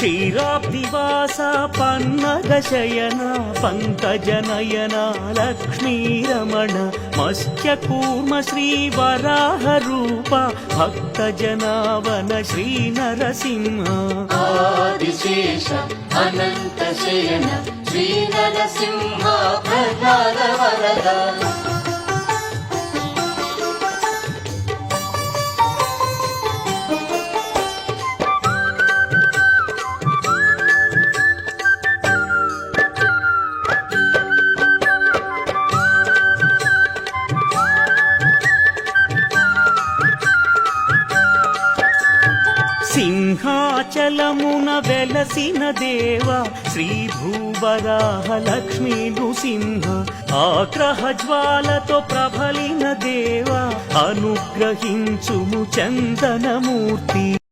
క్షీరాబ్దివాస పన్నగశయన పంకజనయన లక్ష్మీరమణ మత్స్యకూర్మ శ్రీవరాహ రూప భక్తజనావన శ్రీ నరసింహ ఆదిశేష అనంత శయన శ్రీ నరసింహ ప్రహ్లాద వరద సింహాచలమున వెలసిన దేవ శ్రీ భూవరాహ లక్ష్మీ నృసింహ ఆగ్రహ జ్వాలతో ప్రబలిన దేవ అనుగ్రహించుము చందనమూర్తి